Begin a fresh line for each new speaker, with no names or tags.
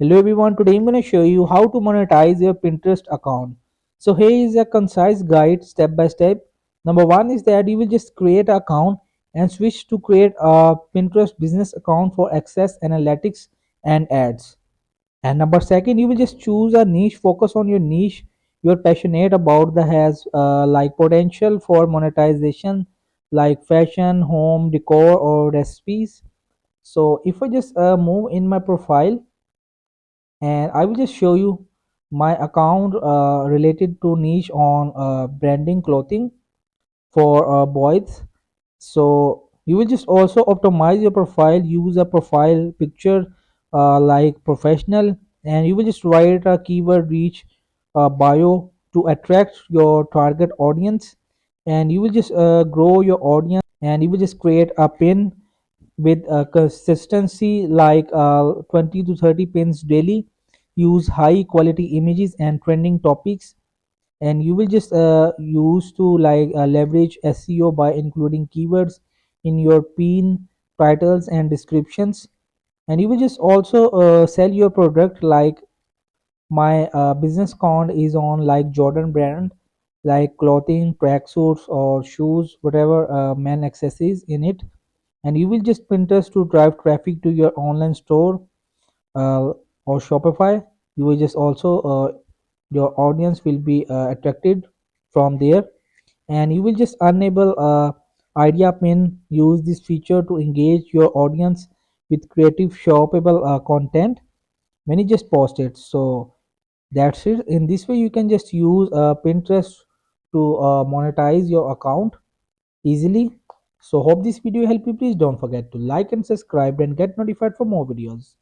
Hello everyone, today I'm going to show you how to monetize your Pinterest account. So here is a concise guide step by step. Number one is that you will just create an account and switch to create a Pinterest business account for access, analytics and ads. And number second, you will just choose a niche, focus on your niche you're passionate about that has like potential for monetization like fashion, home, decor or recipes. So if I just move in my profile and I will just show you my account related to niche on branding clothing for boys. So you will just also optimize your profile, use a profile picture like professional, and you will just write a keyword reach bio to attract your target audience, and you will just grow your audience, and you will just create a pin with consistency like 20 to 30 pins daily. Use high quality images and trending topics, and you will just use to like leverage SEO by including keywords in your pin titles and descriptions. And you will just also sell your product like my business account is on like Jordan brand, like clothing, tracksuits or shoes, whatever men accessories in it. And you will just Pinterest to drive traffic to your online store uh, or Shopify. You will just also your audience will be attracted from there, and you will just enable idea pin. Use this feature to engage your audience with creative shoppable content when you just post it. So that's it. In this way you can just use Pinterest to monetize your account easily. So hope this video helped you. Please don't forget to like and subscribe and get notified for more videos.